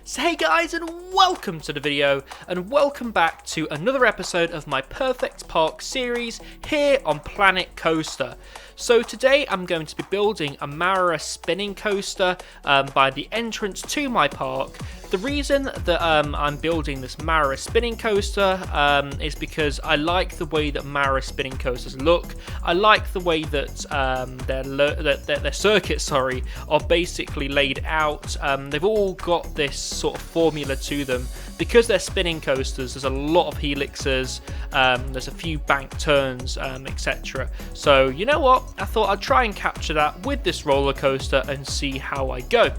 So hey guys, and welcome to the video, and welcome back to another episode of my Perfect Park series here on Planet Coaster. So today I'm going to be building a Maurer Spinning Coaster by the entrance to my park. The reason that I'm building this Maurer Spinning Coaster is because I like the way that Maurer Spinning Coasters look. I like the way that their circuits, are basically laid out. They've all got this sort of formula to them. Because they're spinning coasters, there's a lot of helixes, there's a few bank turns, etc. So you know what? I thought I'd try and capture that with this roller coaster and see how I go.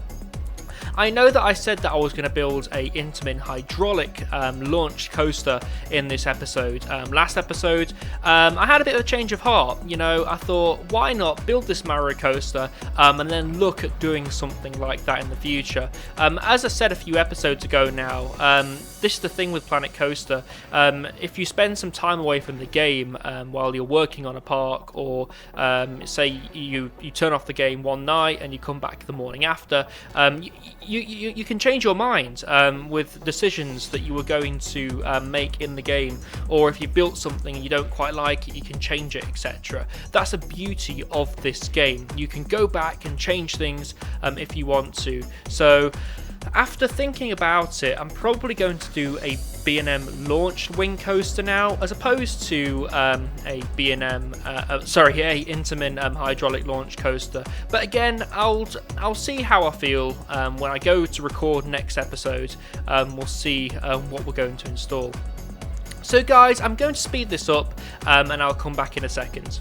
I know that I said that I was going to build a Intamin hydraulic launch coaster in this episode. Last episode, I had a bit of a change of heart. You know, I thought, why not build this Maurer coaster and then look at doing something like that in the future. As I said a few episodes ago now, this is the thing with Planet Coaster. If you spend some time away from the game while you're working on a park, or say you turn off the game one night and you come back the morning after, you can change your mind with decisions that you were going to make in the game, or if you built something and you don't quite like it, you can change it, etc. That's the beauty of this game. You can go back and change things if you want to. So after thinking about it, I'm probably going to do a B&M launched wing coaster now, as opposed to a Intamin hydraulic launch coaster. But again, I'll see how I feel when I go to record next episode. We'll see what we're going to install. So guys, I'm going to speed this up and I'll come back in a second.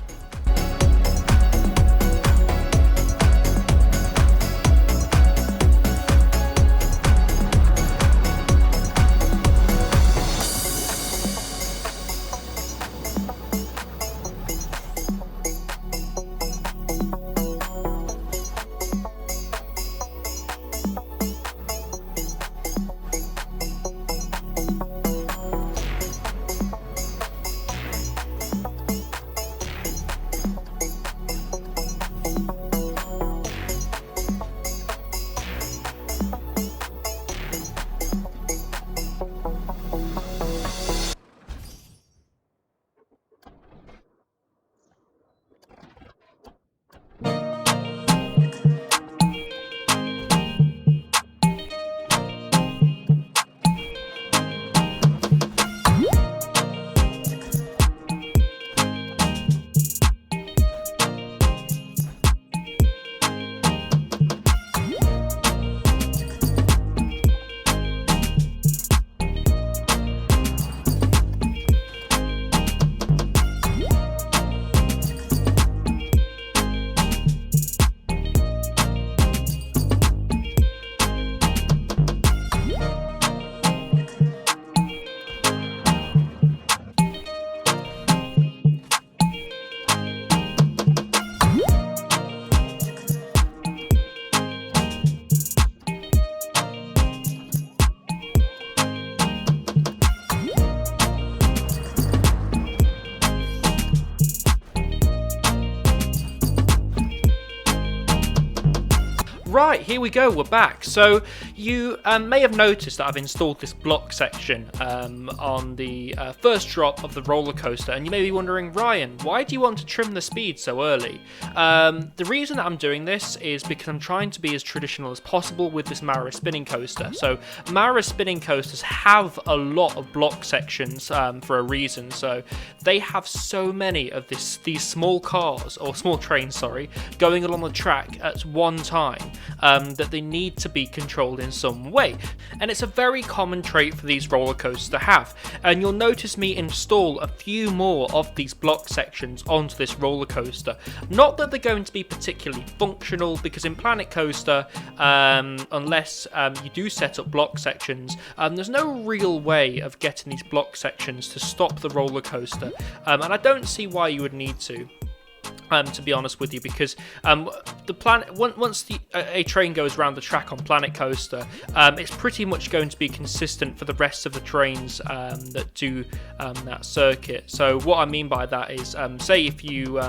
Right, here we go, we're back. So you may have noticed that I've installed this block section on the first drop of the roller coaster, and you may be wondering, Ryan, why do you want to trim the speed so early? The reason that I'm doing this is because I'm trying to be as traditional as possible with this Maurer Spinning Coaster. So Maurer Spinning Coasters have a lot of block sections for a reason. So they have so many of these small cars, or small trains, going along the track at one time. That they need to be controlled in some way, and it's a very common trait for these roller coasters to have. And you'll notice me install a few more of these block sections onto this roller coaster. Not that they're going to be particularly functional, because in Planet Coaster, unless you do set up block sections, there's no real way of getting these block sections to stop the roller coaster, and I don't see why you would need to. To be honest with you, because the planet once a train goes around the track on Planet Coaster, it's pretty much going to be consistent for the rest of the trains that do that circuit. So what I mean by that is, say if you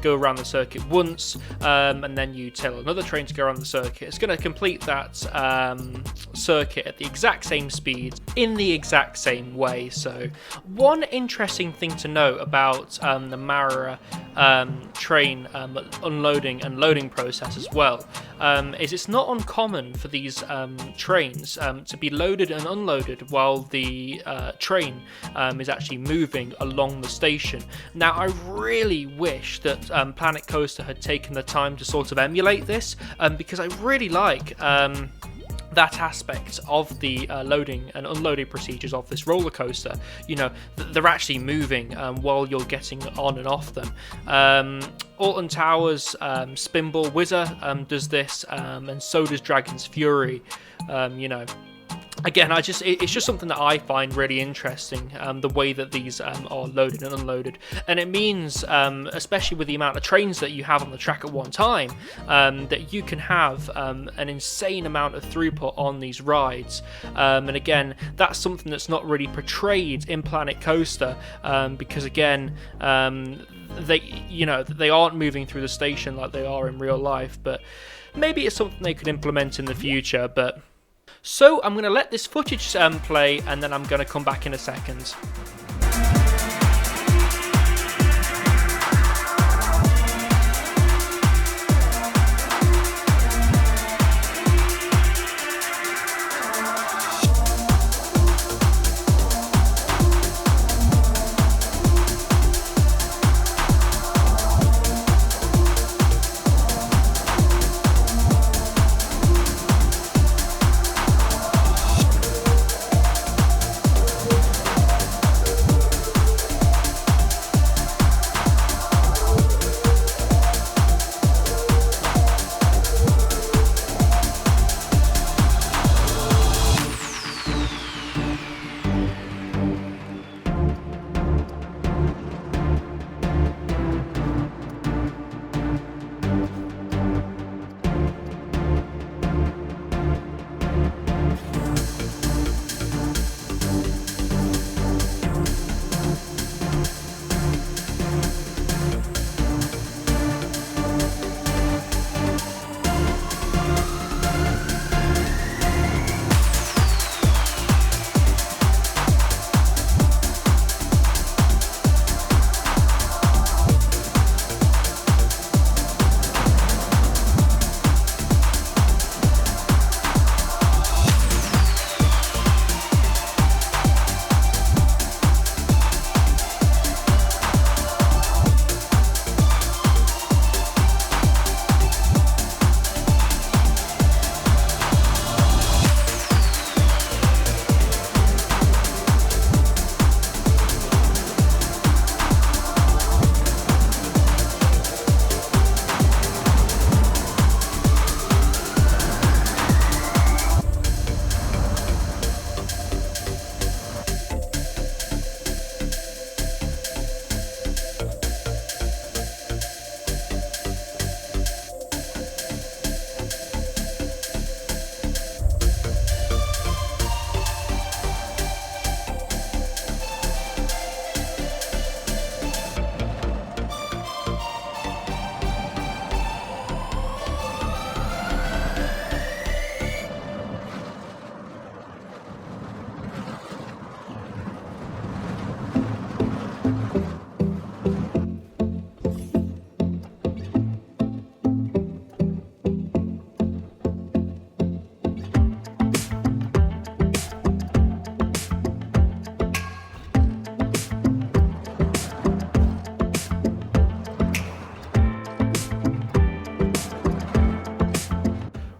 go around the circuit once and then you tell another train to go around the circuit, it's going to complete that circuit at the exact same speed in the exact same way. So one interesting thing to note about the Maurer train unloading and loading process as well is it's not uncommon for these trains to be loaded and unloaded while the train is actually moving along the station. Now I really wish that Planet Coaster had taken the time to sort of emulate this, because I really like that aspect of the loading and unloading procedures of this roller coaster. You know, they're actually moving while you're getting on and off them. Alton Towers Spinball Whizzer does this, and so does Dragon's Fury. You know, again, it's just something that I find really interesting, the way that these are loaded and unloaded. And it means, especially with the amount of trains that you have on the track at one time, that you can have an insane amount of throughput on these rides. And again, that's something that's not really portrayed in Planet Coaster, because again, they aren't moving through the station like they are in real life. But maybe it's something they could implement in the future. But so I'm going to let this footage play, and then I'm going to come back in a second.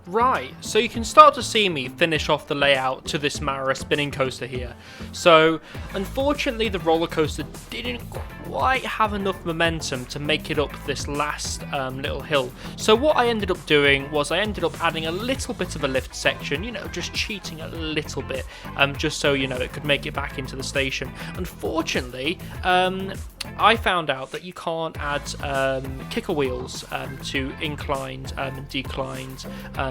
Right, so you can start to see me finish off the layout to this Maurer spinning coaster here. So, unfortunately the roller coaster didn't quite have enough momentum to make it up this last little hill. So what I ended up doing was I ended up adding a little bit of a lift section, you know, just cheating a little bit, just so, you know, it could make it back into the station. Unfortunately, I found out that you can't add kicker wheels to inclined and declined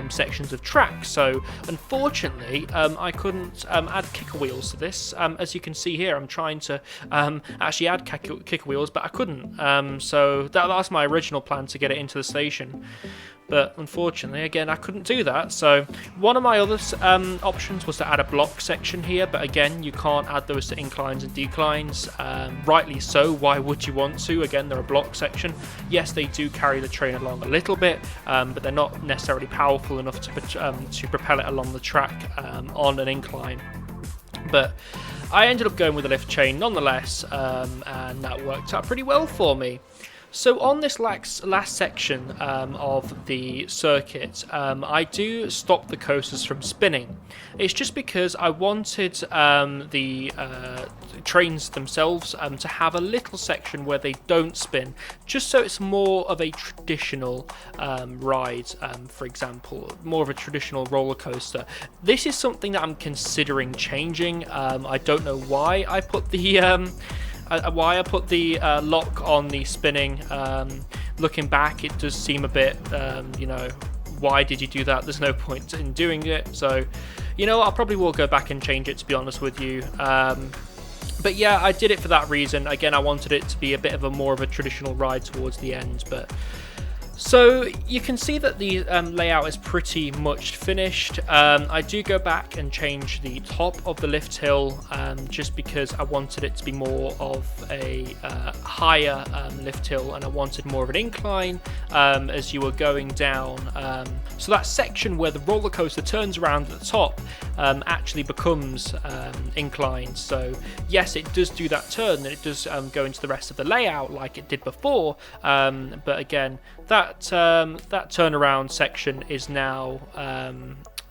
sections of track. So unfortunately, I couldn't add kicker wheels to this. As you can see here, I'm trying to actually add kicker wheels, but I couldn't. So that's my original plan, to get it into the station. But unfortunately, again, I couldn't do that. So one of my other options was to add a block section here, but again, you can't add those to inclines and declines. Rightly so, why would you want to? Again, they're a block section. Yes, they do carry the train along a little bit, but they're not necessarily powerful enough to propel it along the track on an incline. But I ended up going with a lift chain nonetheless, and that worked out pretty well for me. So on this last section of the circuit, I do stop the coasters from spinning. It's just because I wanted the trains themselves to have a little section where they don't spin, just so it's more of a traditional ride, for example, more of a traditional roller coaster. This is something that I'm considering changing. I don't know why I put the lock on the spinning. Looking back, it does seem a bit, you know, why did you do that? There's no point in doing it. So, you know, I probably will go back and change it, to be honest with you. But yeah, I did it for that reason. Again, I wanted it to be a bit of a more of a traditional ride towards the end, but... So you can see that the layout is pretty much finished. I do go back and change the top of the lift hill, just because I wanted it to be more of a higher lift hill, and I wanted more of an incline as you were going down. So that section where the roller coaster turns around at the top actually becomes inclined. So yes, it does do that turn, and it does go into the rest of the layout like it did before. But again, that turnaround section is now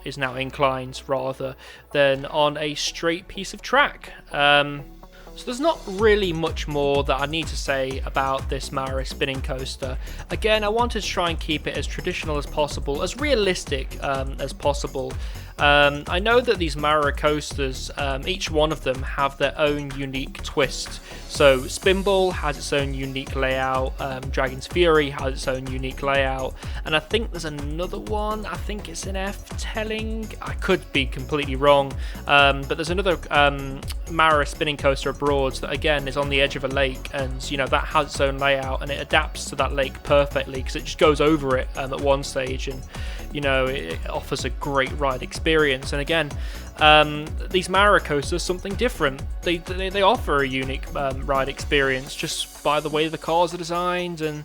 inclined rather than on a straight piece of track. So there's not really much more that I need to say about this Maurer spinning coaster. Again, I wanted to try and keep it as traditional as possible, as realistic as possible. I know that these Maurer coasters, each one of them have their own unique twist. So Spinball has its own unique layout, Dragon's Fury has its own unique layout, and I think there's another one, I think it's an F-Telling, I could be completely wrong, but there's another Maurer spinning coaster abroad that again is on the edge of a lake, and you know that has its own layout and it adapts to that lake perfectly because it just goes over it at one stage, and you know it offers a great ride experience. And again, these Maurer coasters, something different. They offer a unique ride experience just by the way the cars are designed and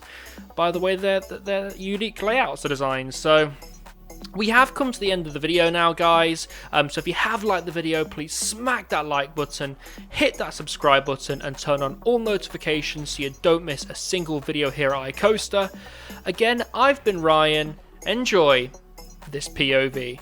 by the way their unique layouts are designed. So we have come to the end of the video now, guys. So if you have liked the video, please smack that like button, hit that subscribe button, and turn on all notifications so you don't miss a single video here at iCoaster. Again, I've been Ryan. Enjoy this POV.